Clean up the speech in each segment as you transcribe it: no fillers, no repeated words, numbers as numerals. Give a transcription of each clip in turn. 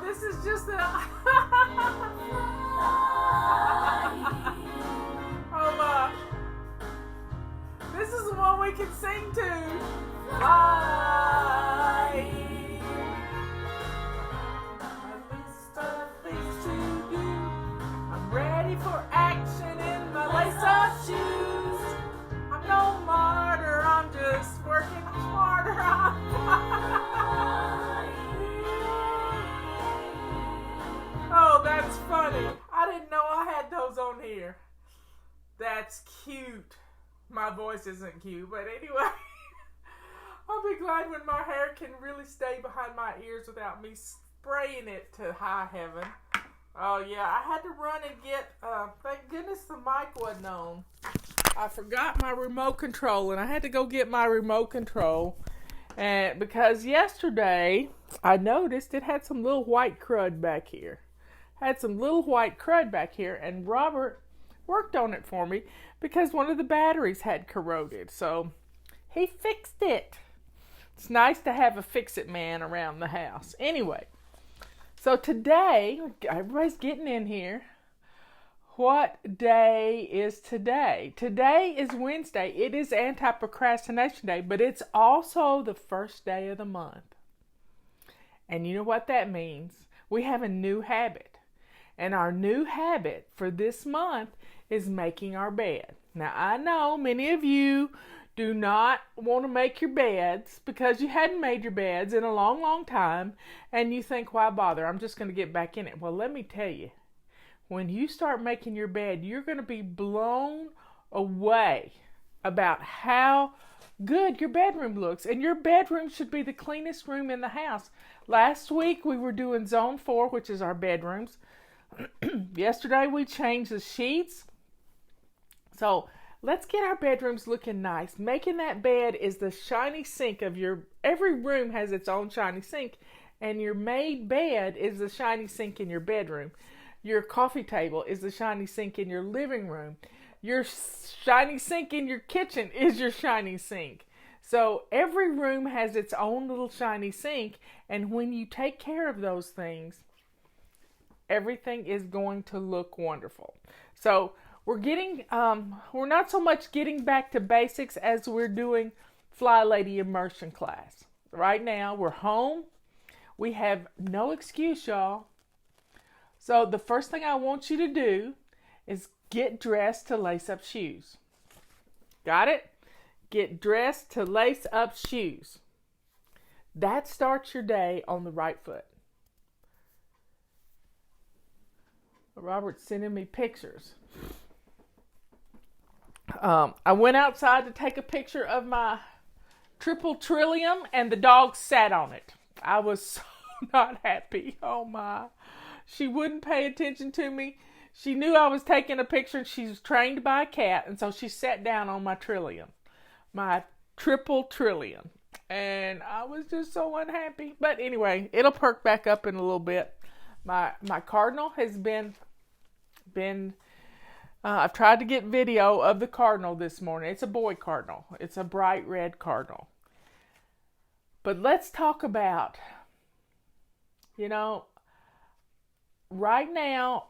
this is just a... Hold on. This is the one we can sing to. Fly. My list of things to do. I'm ready for action in my lace-up shoes. I'm no martyr, I'm just working smarter. Oh, that's funny. I didn't know I had those on here. That's cute. My voice isn't cute, but anyway. I'll be glad when my hair can really stay behind my ears without me spraying it to high heaven. Oh yeah, I had to run and get, thank goodness the mic wasn't on. I forgot my remote control and I had to go get my remote control. And because yesterday I noticed it had some little white crud back here. And Robert worked on it for me because one of the batteries had corroded. So he fixed it. It's nice to have a fix-it man around the house. Anyway, so today, everybody's getting in here. What day is today? Today is Wednesday. It is Anti-Procrastination Day, but it's also the first day of the month. And you know what that means? We have a new habit. And our new habit for this month is making our bed. Now, I know many of you do not want to make your beds because you hadn't made your beds in a long, long time. And you think, why bother? I'm just going to get back in it. Well, let me tell you. When you start making your bed, you're going to be blown away about how good your bedroom looks. And your bedroom should be the cleanest room in the house. Last week, we were doing Zone 4, which is our bedrooms. Yesterday, we changed the sheets. So, let's get our bedrooms looking nice. Making that bed is the shiny sink of every room has its own shiny sink. And your made bed is the shiny sink in your bedroom. Your coffee table is the shiny sink in your living room. Your shiny sink in your kitchen is your shiny sink. So every room has its own little shiny sink. And when you take care of those things, everything is going to look wonderful. So we're not so much getting back to basics as we're doing Fly Lady immersion class. Right now, we're home. We have no excuse, y'all. So the first thing I want you to do is get dressed to lace up shoes. Got it? Get dressed to lace up shoes. That starts your day on the right foot. Robert's sending me pictures. I went outside to take a picture of my triple trillium and the dog sat on it. I was so not happy. Oh my. She wouldn't pay attention to me. She knew I was taking a picture and she was trained by a cat. And so she sat down on my trillium. My triple trillium. And I was just so unhappy. But anyway, it'll perk back up in a little bit. My cardinal has been I've tried to get video of the cardinal this morning. It's a boy cardinal. It's a bright red cardinal. But let's talk about, right now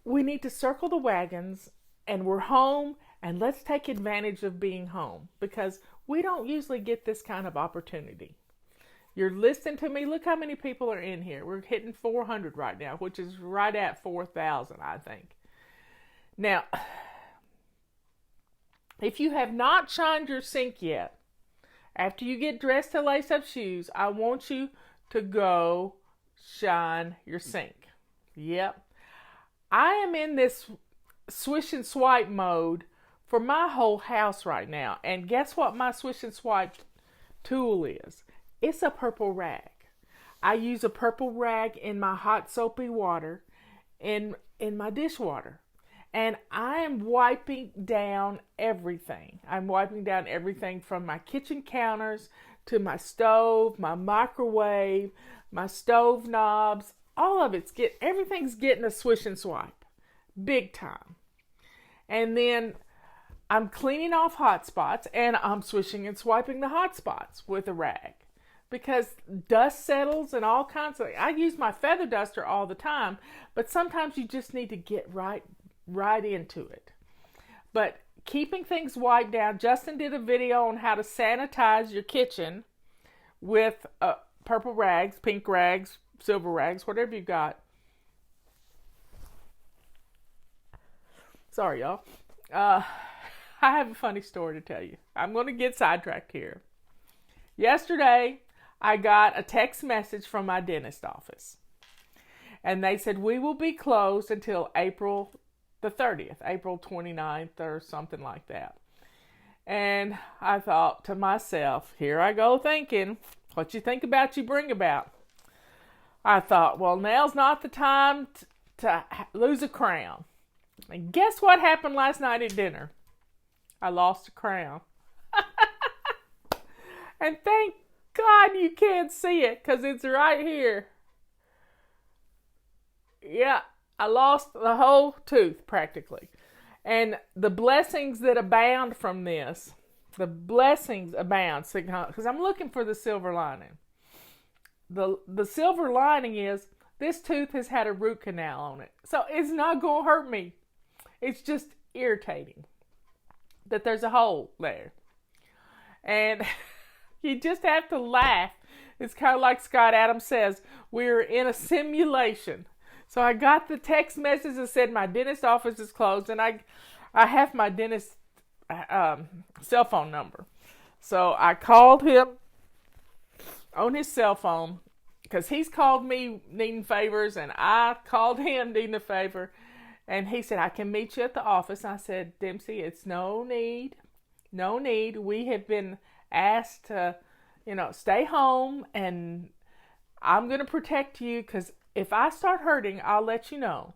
we need to circle the wagons and we're home and let's take advantage of being home because we don't usually get this kind of opportunity. You're listening to me. Look how many people are in here. We're hitting 400 right now, which is right at 4,000, I think. Now, if you have not shined your sink yet, after you get dressed to lace up shoes, I want you to go shine your sink. Yep. I am in this swish and swipe mode for my whole house right now. And guess what my swish and swipe tool is? It's a purple rag. I use a purple rag in my hot soapy water in my dishwater. And I am wiping down everything. I'm wiping down everything from my kitchen counters to my stove, my microwave, my stove knobs. All of everything's getting a swish and swipe. Big time. And then I'm cleaning off hot spots and I'm swishing and swiping the hot spots with a rag. because dust settles and all kinds of. I use my feather duster all the time, but sometimes you just need to get right into it. But keeping things wiped down. Justin did a video on how to sanitize your kitchen with purple rags, pink rags, silver rags, whatever you got. Sorry, y'all. I have a funny story to tell you. I'm going to get sidetracked here. Yesterday, I got a text message from my dentist office. And they said, we will be closed until April the 30th, April 29th or something like that. And I thought to myself, here I go thinking, what you think about, you bring about. I thought, well, now's not the time to lose a crown. And guess what happened last night at dinner? I lost a crown. And thank God you can't see it because it's right here. Yeah, I lost the whole tooth practically. And the blessings that abound from this, the blessings abound, because I'm looking for the silver lining. The silver lining is this tooth has had a root canal on it. So it's not going to hurt me. It's just irritating that there's a hole there. And you just have to laugh. It's kind of like Scott Adams says, we're in a simulation. So I got the text message that said my dentist office is closed, and I have my dentist cell phone number. So I called him on his cell phone because he's called me needing favors, and I called him needing a favor. And he said, I can meet you at the office. I said, Dempsey, it's no need. No need. We have been asked to, stay home, and I'm going to protect you because if I start hurting, I'll let you know.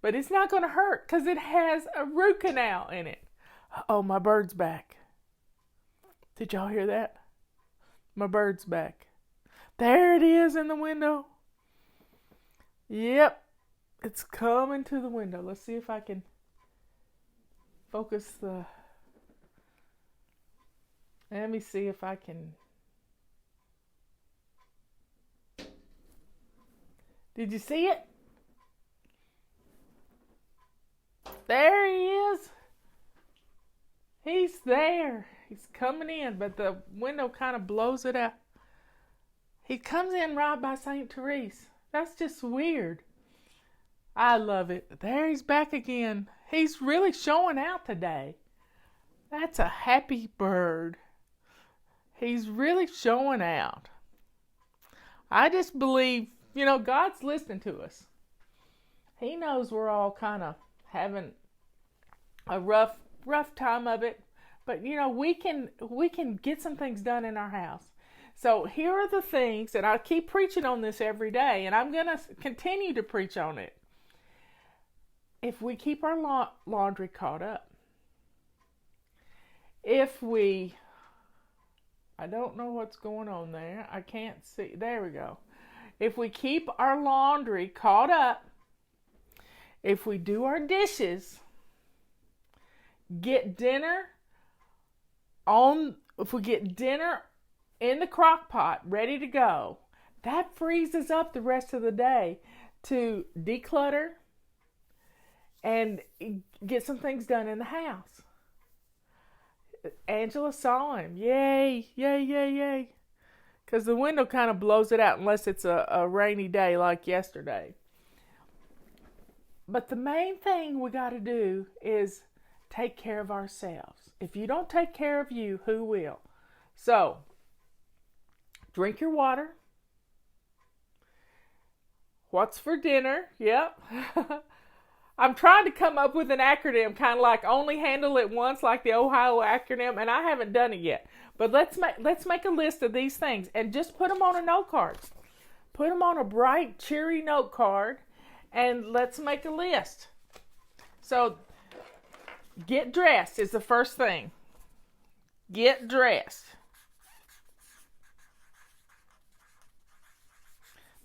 But it's not going to hurt because it has a root canal in it. Oh, my bird's back. Did y'all hear that? My bird's back. There it is in the window. Yep. It's coming to the window. Let's see if I can focus the... Let me see if I can... Did you see it? There he is. He's there. He's coming in, but the window kind of blows it out. He comes in right by St. Therese. That's just weird. I love it. There he's back again. He's really showing out today. That's a happy bird. He's really showing out. I just believe, God's listening to us. He knows we're all kind of having a rough time of it. But, we can get some things done in our house. So here are the things, and I keep preaching on this every day, and I'm going to continue to preach on it. If we keep our laundry caught up, I don't know what's going on there. I can't see. There we go. If we keep our laundry caught up, if we do our dishes, if we get dinner in the crock pot ready to go, that frees us up the rest of the day to declutter and get some things done in the house. Angela saw him. Yay, yay, yay, yay. Because the window kind of blows it out unless it's a rainy day like yesterday. But the main thing we got to do is take care of ourselves. If you don't take care of you, who will? So, drink your water. What's for dinner? Yep. I'm trying to come up with an acronym, kind of like only handle it once, like the Ohio acronym, and I haven't done it yet. But let's make a list of these things and just put them on a note card. Put them on a bright, cheery note card, and let's make a list. So, get dressed is the first thing. Get dressed.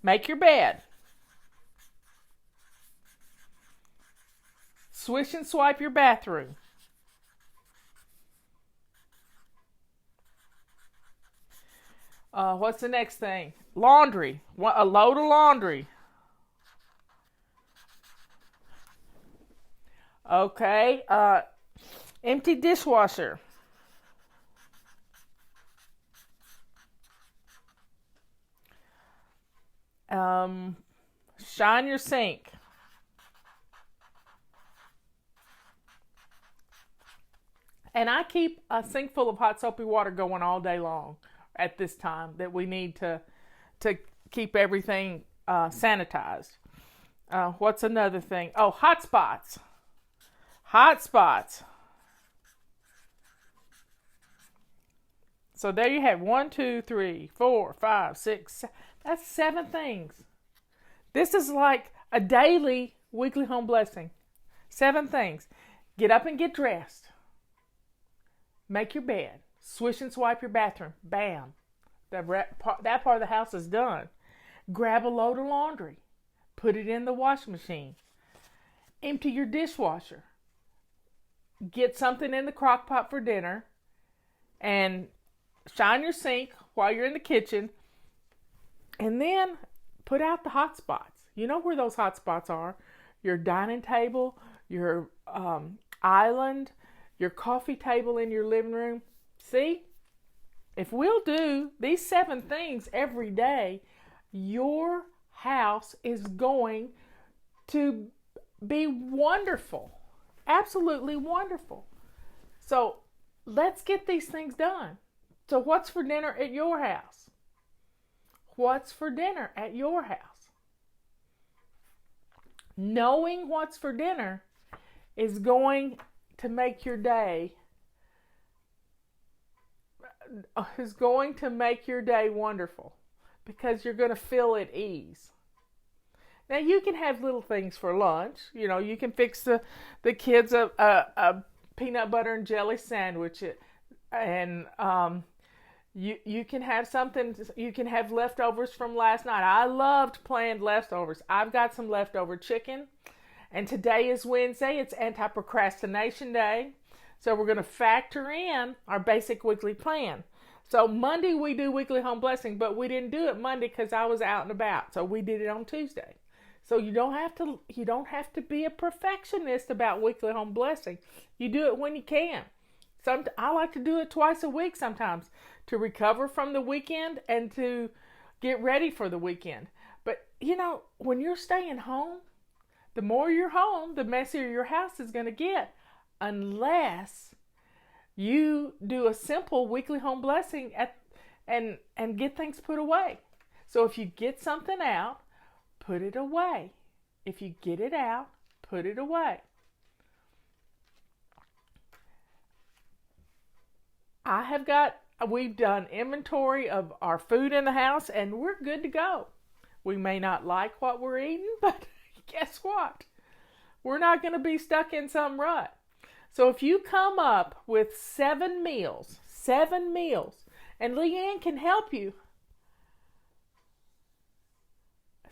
Make your bed. Swish and swipe your bathroom. What's the next thing? Laundry. A load of laundry. Okay. Empty dishwasher. Shine your sink. And I keep a sink full of hot soapy water going all day long at this time that we need to keep everything sanitized. What's another thing? Oh, hot spots. Hot spots. So there you have 1, 2, 3, 4, 5, 6. That's 7 things. This is like a daily, weekly home blessing. 7 things. Get up and get dressed. Make your bed. Swish and swipe your bathroom. Bam. That part of the house is done. Grab a load of laundry. Put it in the washing machine. Empty your dishwasher. Get something in the crock pot for dinner. And shine your sink while you're in the kitchen. And then put out the hot spots. You know where those hot spots are. Your dining table, your island, your coffee table in your living room. See? If we'll do these 7 things every day, your house is going to be wonderful. Absolutely wonderful. So let's get these things done. So what's for dinner at your house? What's for dinner at your house? Knowing what's for dinner is going to make your day wonderful, because you're going to feel at ease. Now you can have little things for lunch. You know, you can fix the kids a peanut butter and jelly sandwich, and you can have something. You can have leftovers from last night. I loved planned leftovers. I've got some leftover chicken. And today is Wednesday. It's anti-procrastination day. So we're going to factor in our basic weekly plan. So Monday we do weekly home blessing, but we didn't do it Monday because I was out and about. So we did it on Tuesday. So you don't have to be a perfectionist about weekly home blessing. You do it when you can. I like to do it twice a week sometimes to recover from the weekend and to get ready for the weekend. But you know, when you're staying home, the more you're home, the messier your house is going to get, unless you do a simple weekly home blessing and get things put away. So if you get something out, put it away. If you get it out, put it away. We've done inventory of our food in the house, and we're good to go. We may not like what we're eating, but guess what? We're not going to be stuck in some rut. So if you come up with 7 meals, and Leanne can help you.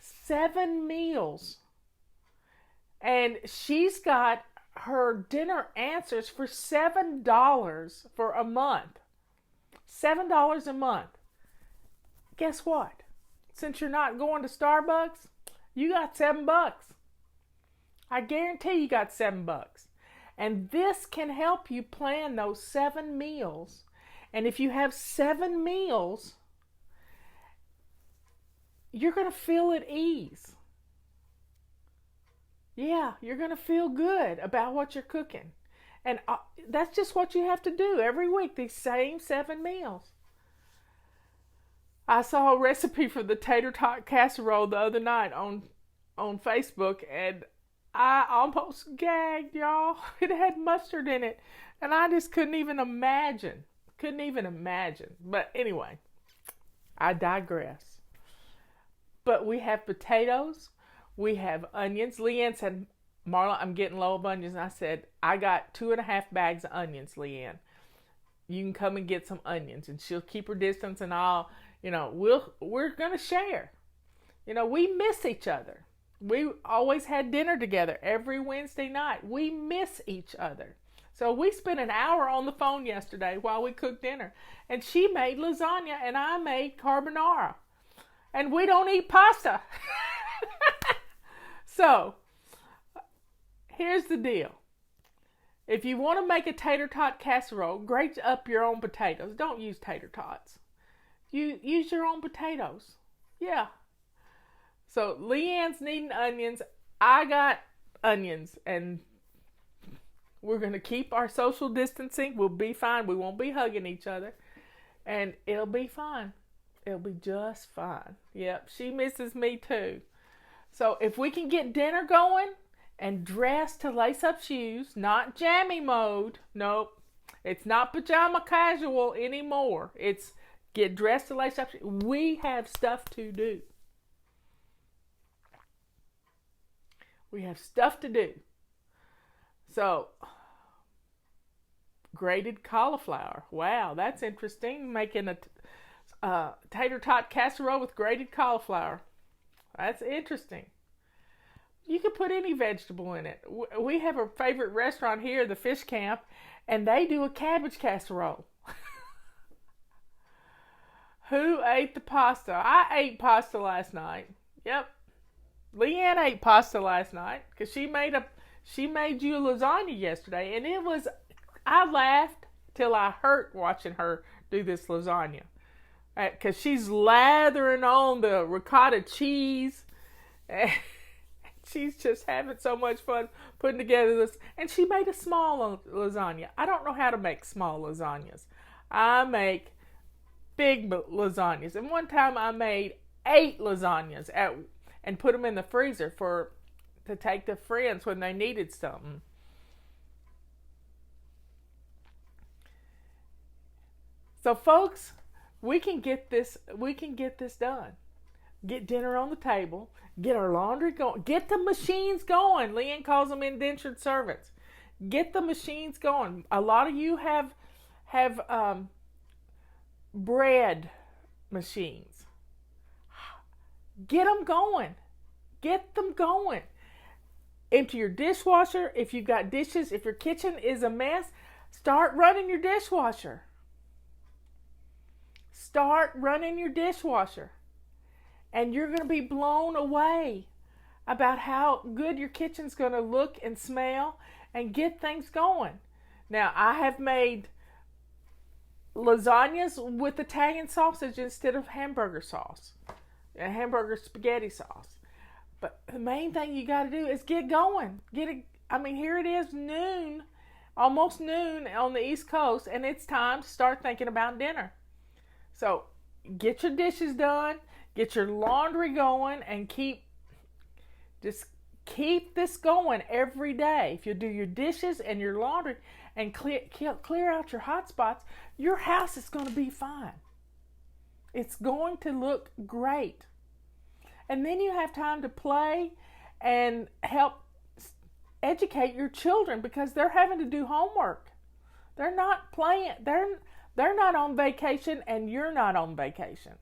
7 meals. And she's got her dinner answers for $7 for a month. $7 a month. Guess what? Since you're not going to Starbucks, you got $7. I guarantee you got $7. And this can help you plan those 7 meals. And if you have 7 meals, you're going to feel at ease. Yeah, you're going to feel good about what you're cooking. And that's just what you have to do every week, these same 7 meals. I saw a recipe for the tater tot casserole the other night on Facebook, and I almost gagged, y'all. It had mustard in it, and I just couldn't even imagine. But anyway, I digress. But we have potatoes. We have onions. Leanne said, Marla, I'm getting low of onions. And I said, I got 2.5 bags of onions, Leanne. You can come and get some onions. And she'll keep her distance, and we're going to share. We miss each other. We always had dinner together every Wednesday night. We miss each other. So we spent an hour on the phone yesterday while we cooked dinner. And she made lasagna and I made carbonara. And we don't eat pasta. So, here's the deal. If you want to make a tater tot casserole, grate up your own potatoes. Don't use tater tots. You use your own potatoes. Yeah. So, Leanne's needing onions. I got onions. And we're going to keep our social distancing. We'll be fine. We won't be hugging each other. And it'll be fine. It'll be just fine. Yep, she misses me too. So if we can get dinner going and dress to lace up shoes, not jammy mode. Nope. It's not pajama casual anymore. It's get dressed to lace up shoes. We have stuff to do. We have stuff to do. So, grated cauliflower. Wow, that's interesting. Making a tater tot casserole with grated cauliflower. That's interesting. You could put any vegetable in it. We have a favorite restaurant here, the Fish Camp, and they do a cabbage casserole. Who ate the pasta? I ate pasta last night. Yep. Leanne ate pasta last night because she made you a lasagna yesterday, and I laughed till I hurt watching her do this lasagna. Because she's lathering on the ricotta cheese. And she's just having so much fun putting together this. And she made a small lasagna. I don't know how to make small lasagnas. I make big lasagnas. And one time I made 8 lasagnas and put them in the freezer to take to friends when they needed something. So folks, we can get this done. Get dinner on the table, get our laundry going, get the machines going. Leanne calls them indentured servants. Get the machines going. A lot of you have bread machines. Get them going. Get them going. Empty your dishwasher. If you've got dishes, if your kitchen is a mess, start running your dishwasher. Start running your dishwasher. And you're going to be blown away about how good your kitchen's going to look and smell and get things going. Now, I have made lasagnas with Italian sausage instead of hamburger sauce. Hamburger spaghetti sauce. But the main thing you got to do is get going. Here it is noon, almost noon on the East Coast, and it's time to start thinking about dinner. So get your dishes done, get your laundry going, and keep this going every day. If you do your dishes and your laundry and clear out your hot spots, your house is going to be fine. It's going to look great. And then you have time to play and help educate your children because they're having to do homework. They're not playing. They're not on vacation and you're not on vacation.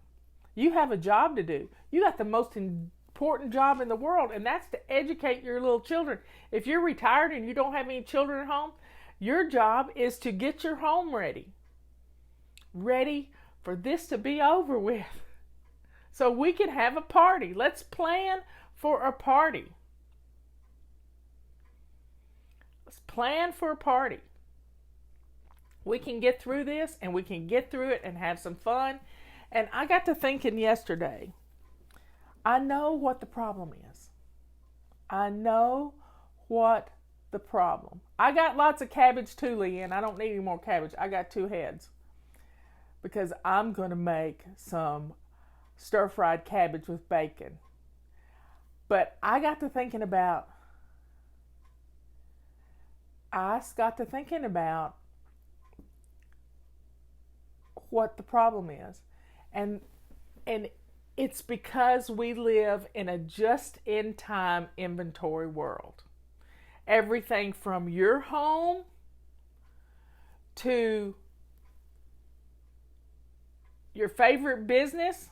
You have a job to do. You got the most important job in the world, and that's to educate your little children. If you're retired and you don't have any children at home, your job is to get your home ready for this to be over with. So we can have a party. Let's plan for a party. Let's plan for a party. We can get through this, and we can get through it and have some fun. And I got to thinking yesterday, I know what the problem is. I know what the problem. I got lots of cabbage too, Leanne. I don't need any more cabbage. I got 2 heads. Because I'm going to make some stir-fried cabbage with bacon. But I got to thinking about what the problem is. And it's because we live in a just-in-time inventory world. Everything from your home to your favorite business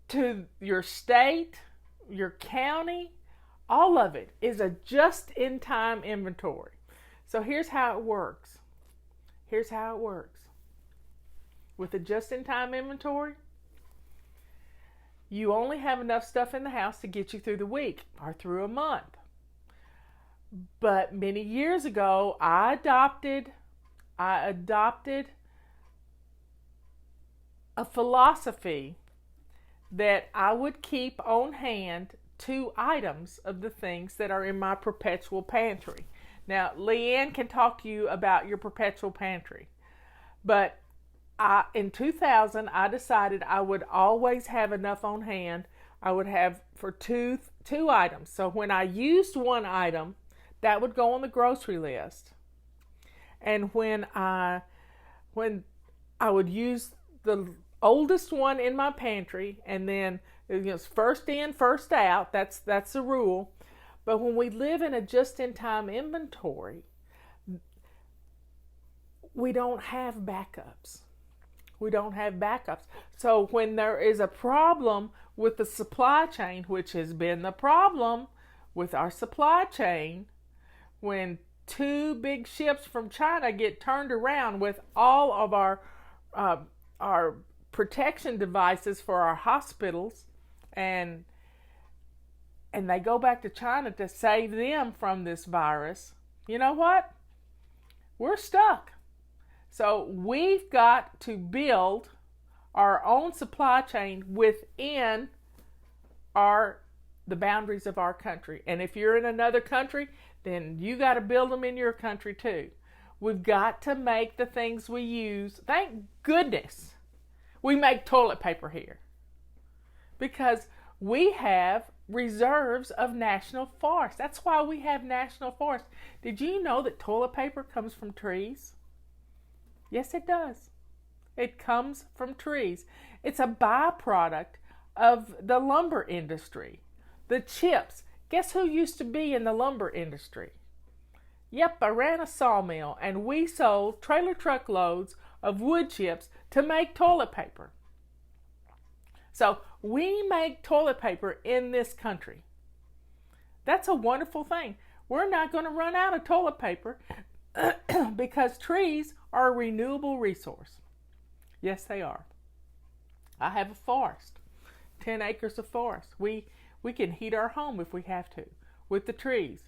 to your state, your county, All of it is a just-in-time inventory. So here's how it works. Here's how it works. With a just-in-time inventory, you only have enough stuff in the house to get you through the week or through a month. But many years ago, I adopted a philosophy that I would keep on hand 2 items of the things that are in my perpetual pantry. Now, Leanne can talk to you about your perpetual pantry. But in 2000, I decided I would always have enough on hand. I would have for two items. So when I used one item, that would go on the grocery list. And when I would use the oldest one in my pantry, and then first in, first out, that's the rule. But when we live in a just-in-time inventory, we don't have backups. We don't have backups. So when there is a problem with the supply chain, which has been the problem with our supply chain, when 2 big ships from China get turned around with all of our protection devices for our hospitals, and they go back to China to save them from this virus, you know what? We're stuck. So we've got to build our own supply chain within the boundaries of our country. And if you're in another country, then you got to build them in your country too. We've got to make the things we use. Thank goodness we make toilet paper here, because we have reserves of national forests. That's why we have national forests. Did you know that toilet paper comes from trees? Yes, it does. It comes from trees. It's a byproduct of the lumber industry. The chips. Guess who used to be in the lumber industry? Yep, I ran a sawmill, and we sold trailer truckloads of wood chips to make toilet paper. So we make toilet paper in this country. That's a wonderful thing. We're not going to run out of toilet paper because trees are a renewable resource. Yes, they are. I have a forest, 10 acres of forest. We can heat our home if we have to with the trees.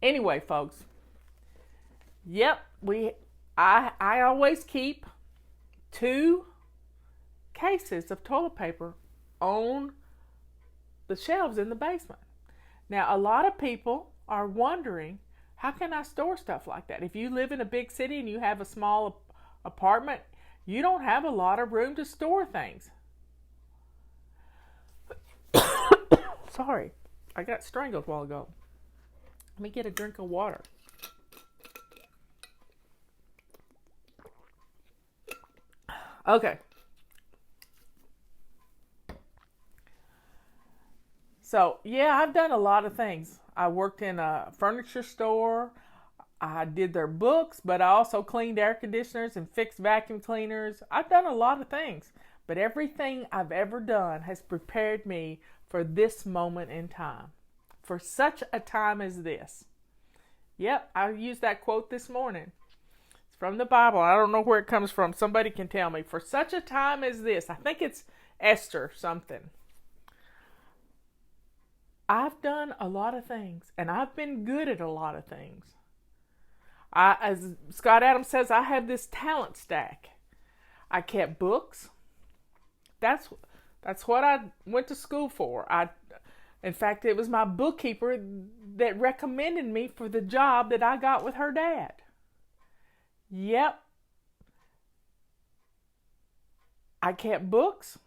Anyway, folks. Yep, I always keep 2 cases of toilet paper on the shelves in the basement. Now, a lot of people are wondering, how can I store stuff like that? If you live in a big city and you have a small apartment, you don't have a lot of room to store things. Sorry, I got strangled a while ago. Let me get a drink of water. Okay. So, yeah, I've done a lot of things. I worked in a furniture store. I did their books, but I also cleaned air conditioners and fixed vacuum cleaners. I've done a lot of things, but everything I've ever done has prepared me for this moment in time, for such a time as this. Yep, I used that quote this morning. It's from the Bible. I don't know where it comes from. Somebody can tell me. For such a time as this. I think it's Esther something. I've done a lot of things, and I've been good at a lot of things. As Scott Adams says, I have this talent stack. I kept books. That's what I went to school for. In fact, it was my bookkeeper that recommended me for the job that I got with her dad. Yep. I kept books.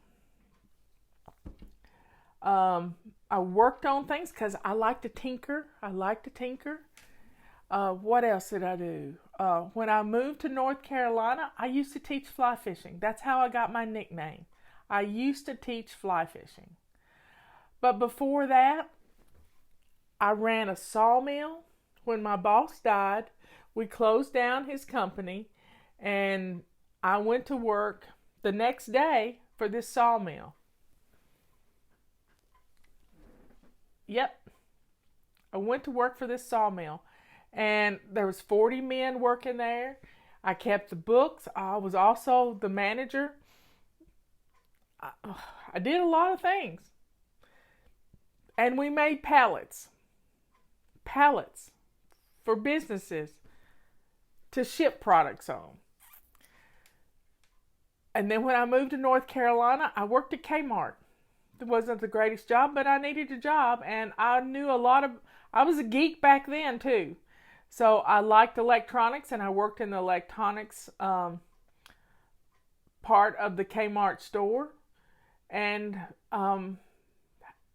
I worked on things because I like to tinker. What else did I do? When I moved to North Carolina, I used to teach fly fishing. That's how I got my nickname. I used to teach fly fishing. But before that, I ran a sawmill. When my boss died, we closed down his company, and I went to work the next day for this sawmill. Yep. I went to work for this sawmill, and there was 40 men working there. I kept the books. I was also the manager. I did a lot of things. And we made pallets for businesses to ship products on. And then when I moved to North Carolina, I worked at Kmart. It wasn't the greatest job, but I needed a job, and I was a geek back then too. So I liked electronics, and I worked in the electronics part of the Kmart store, and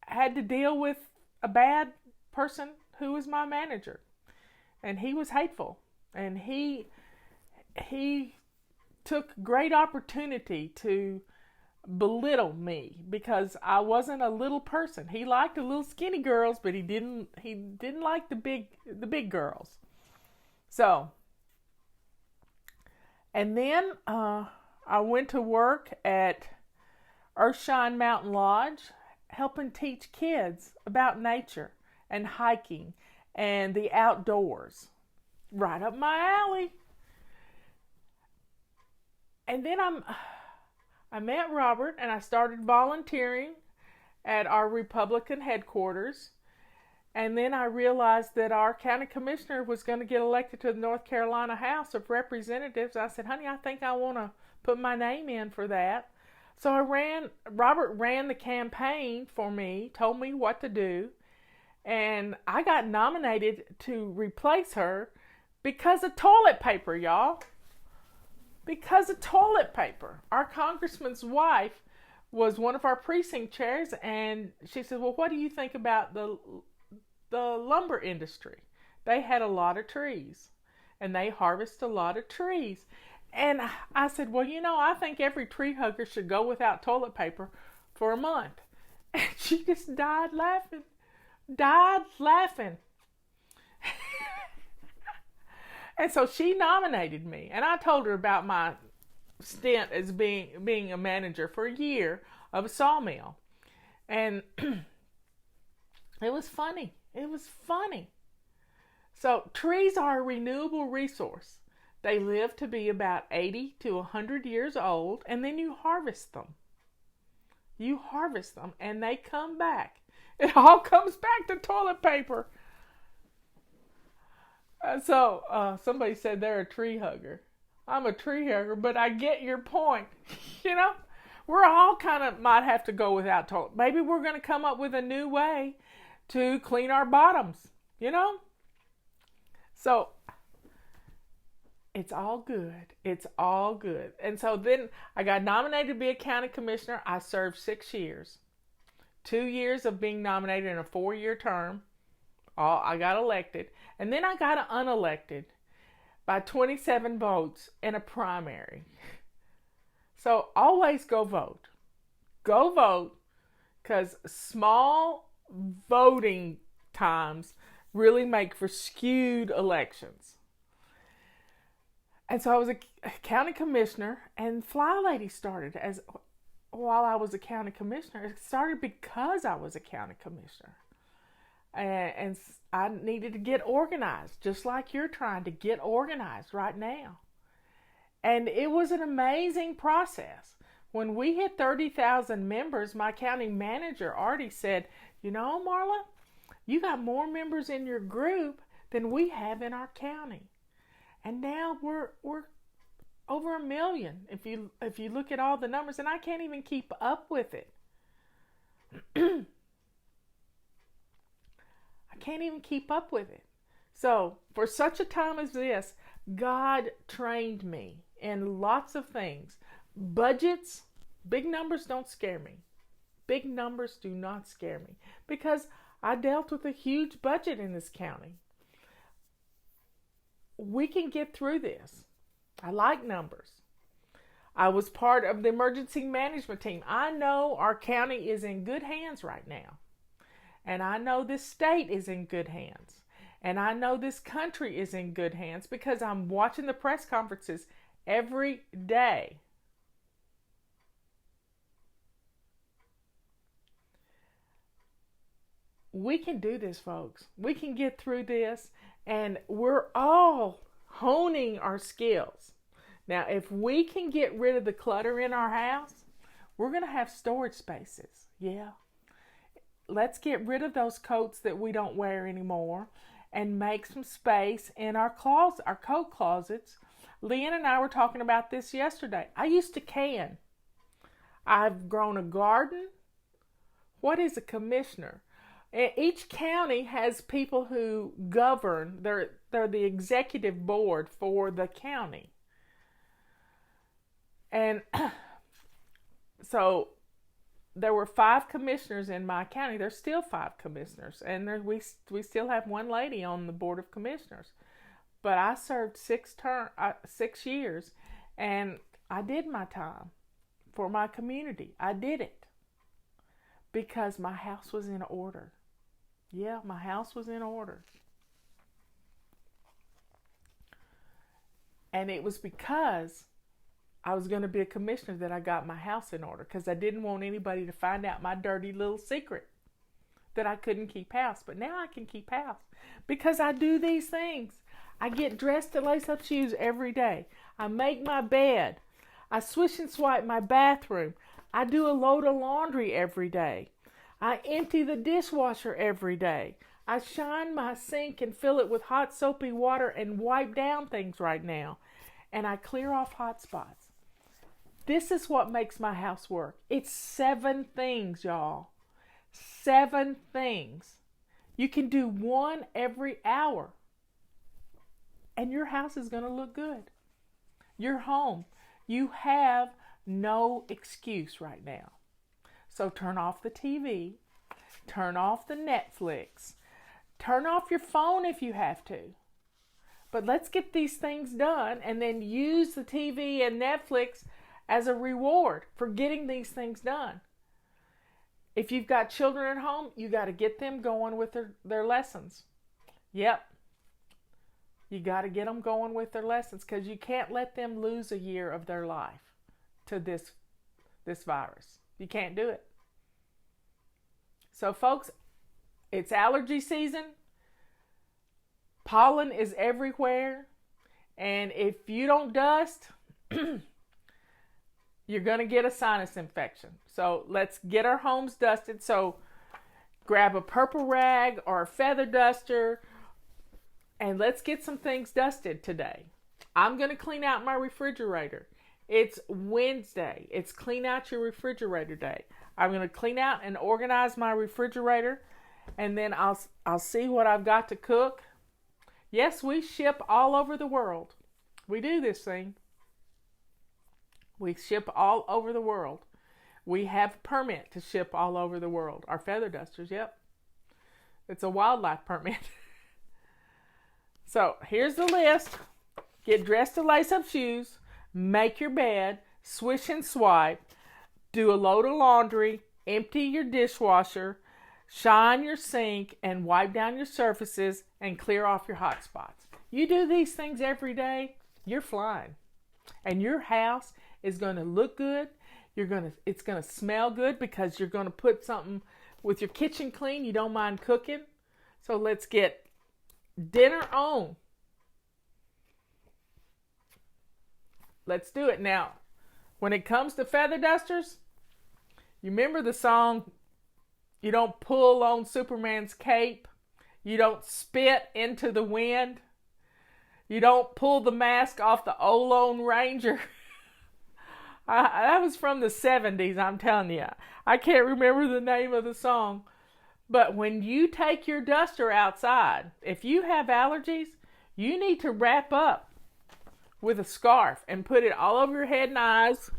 had to deal with a bad person who was my manager, and he was hateful, and he took great opportunity to belittle me because I wasn't a little person. He liked the little skinny girls, but he didn't like the big girls. So, and then I went to work at Earthshine Mountain Lodge, helping teach kids about nature and hiking and the outdoors. Right up my alley. And then I met Robert, and I started volunteering at our Republican headquarters. And then I realized that our county commissioner was going to get elected to the North Carolina House of Representatives. I said, honey, I think I want to put my name in for that. So Robert ran the campaign for me, told me what to do, and I got nominated to replace her because of toilet paper, y'all. Because of toilet paper. Our congressman's wife was one of our precinct chairs, and she said, well, what do you think about the lumber industry? They had a lot of trees, and they harvest a lot of trees. And I said, well, I think every tree hugger should go without toilet paper for a month. And she just died laughing. And so she nominated me, and I told her about my stint as being a manager for a year of a sawmill. And it was funny. So trees are a renewable resource. They live to be about 80 to 100 years old, and then you harvest them. And they come back. It all comes back to toilet paper. So somebody said they're a tree hugger. I'm a tree hugger, but I get your point. We're all kind of might have to go without toilet. Maybe we're going to come up with a new way to clean our bottoms, So it's all good. And so then I got nominated to be a county commissioner. I served 6 years. 2 years of being nominated in a 4-year term. I got elected. And then I got unelected by 27 votes in a primary. So always go vote. Go vote, because small voting times really make for skewed elections. And so I was a county commissioner, and Fly Lady started while I was a county commissioner. It started because I was a county commissioner. And I needed to get organized, just like you're trying to get organized right now. And it was an amazing process. When we hit 30,000 members, my county manager already said, Marla, you got more members in your group than we have in our county. And now we're over 1 million if you look at all the numbers, and I can't even keep up with it. I can't even keep up with it. So for such a time as this, God trained me in lots of things. Budgets, big numbers don't scare me. Big numbers do not scare me, because I dealt with a huge budget in this county. We can get through this. I like numbers. I was part of the emergency management team. I know our county is in good hands right now. And I know this state is in good hands. And I know this country is in good hands, because I'm watching the press conferences every day. we can do this, folks. We can get through this, and we're all honing our skills. Now, if we can get rid of the clutter in our house, we're going to have storage spaces. Yeah. Let's get rid of those coats that we don't wear anymore and make some space in our closet, our coat closets. Leanne and I were talking about this yesterday. I used to can. I've grown a garden. What is a commissioner? Each county has people who govern. They're the executive board for the county. And so there were 5 commissioners in my county. There's still 5 commissioners. And we still have one lady on the board of commissioners. But I served 6 years, and I did my time for my community. I did it because my house was in order. Yeah, my house was in order. And it was because I was going to be a commissioner that I got my house in order, because I didn't want anybody to find out my dirty little secret that I couldn't keep house. But now I can keep house because I do these things. I get dressed to lace up shoes every day. I make my bed. I swish and swipe my bathroom. I do a load of laundry every day. I empty the dishwasher every day. I shine my sink and fill it with hot soapy water and wipe down things right now. And I clear off hot spots. This is what makes my house work. It's 7 things, y'all. 7 things. You can do 1 every hour. And your house is going to look good. Your home. You have no excuse right now. So turn off the TV. Turn off the Netflix. Turn off your phone if you have to. But let's get these things done and then use the TV and Netflix as a reward for getting these things done. If you've got children at home, you got to get them going with their lessons. Yep. You got to get them going with their lessons, because you can't let them lose a year of their life to this virus. You can't do it. So, folks, it's allergy season. Pollen is everywhere. And if you don't dust, you're going to get a sinus infection. So let's get our homes dusted. So grab a purple rag or a feather duster, and let's get some things dusted today. I'm going to clean out my refrigerator. It's Wednesday. It's clean out your refrigerator day. I'm going to clean out and organize my refrigerator, and then I'll see what I've got to cook. Yes, we ship all over the world. We do this thing. We ship all over the world. We have a permit to ship all over the world. Our feather dusters, yep. It's a wildlife permit. So here's the list. Get dressed to lace up shoes. Make your bed. Swish and swipe. Do a load of laundry. Empty your dishwasher. Shine your sink and wipe down your surfaces and clear off your hot spots. You do these things every day, you're flying. And your house is going to look good. It's going to smell good because you're going to put something with your kitchen clean. You don't mind cooking. So let's get dinner on. Let's do it. Now, when it comes to feather dusters, you remember the song, you don't pull on Superman's cape. You don't spit into the wind. You don't pull the mask off the old Lone Ranger. That was from the 70s, I'm telling you. I can't remember the name of the song. But when you take your duster outside, if you have allergies, you need to wrap up with a scarf and put it all over your head and eyes.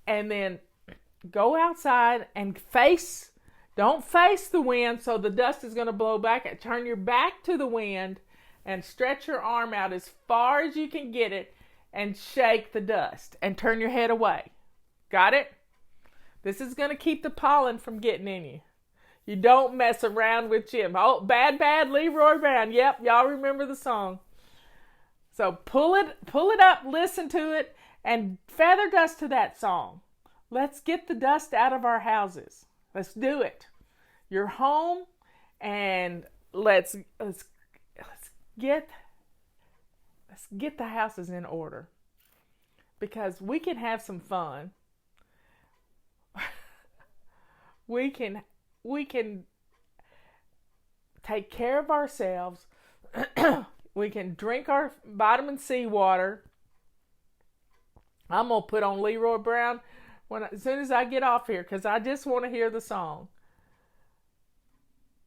And then go outside and don't face the wind so the dust is going to blow back. Turn your back to the wind and stretch your arm out as far as you can get it and shake the dust and turn your head away. Got it? This is going to keep the pollen from getting in you. You don't mess around with Jim. Oh, bad, Leroy Brown. Yep, y'all remember the song. So pull it up, listen to it, and feather dust to that song. Let's get the dust out of our houses. Let's do it. your home, and let's get the houses in order, because we can have some fun. we can take care of ourselves. We can drink our vitamin C water. I'm going to put on Leroy Brown as soon as I get off here, because I just want to hear the song.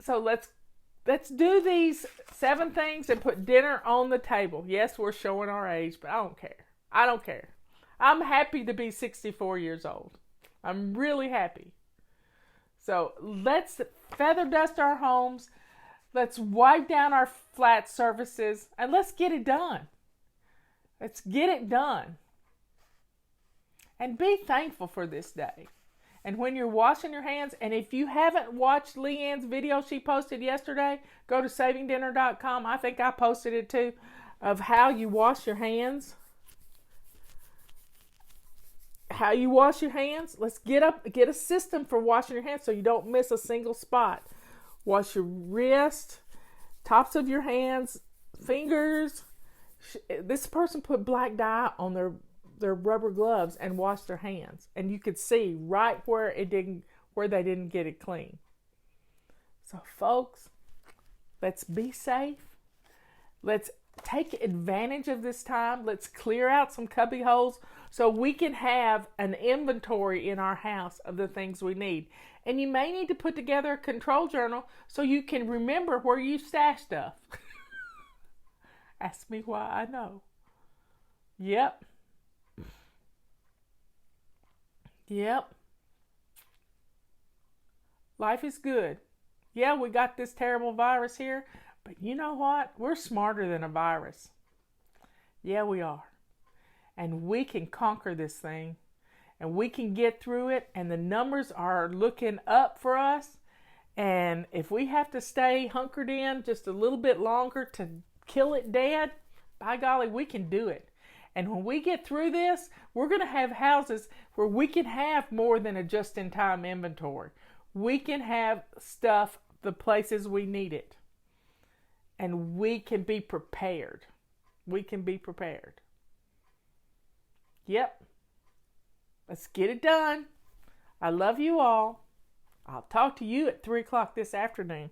So let's do these 7 things and put dinner on the table. Yes, we're showing our age, but I don't care. I don't care. I'm happy to be 64 years old. I'm really happy. So let's feather dust our homes. Let's wipe down our flat surfaces, and let's get it done. Let's get it done. And be thankful for this day. And when you're washing your hands, and if you haven't watched Leanne's video she posted yesterday, go to savingdinner.com. I think I posted it too, of how you wash your hands. How you wash your hands. Let's get a system for washing your hands so you don't miss a single spot. Wash your wrist, tops of your hands, fingers. This person put black dye on their rubber gloves and washed their hands, and you could see right where they didn't get it clean. So folks, let's be safe. Let's take advantage of this time. Let's clear out some cubby holes so we can have an inventory in our house of the things we need. And you may need to put together a control journal so you can remember where you stash stuff. Ask me why I know. Yep. Life is good. Yeah, we got this terrible virus here, but you know what? We're smarter than a virus. Yeah, we are. And we can conquer this thing, and we can get through it, and the numbers are looking up for us. And if we have to stay hunkered in just a little bit longer to kill it dead, by golly, we can do it. And when we get through this, we're going to have houses where we can have more than a just-in-time inventory. We can have stuff the places we need it. And we can be prepared. We can be prepared. Yep. Let's get it done. I love you all. I'll talk to you at 3 o'clock this afternoon.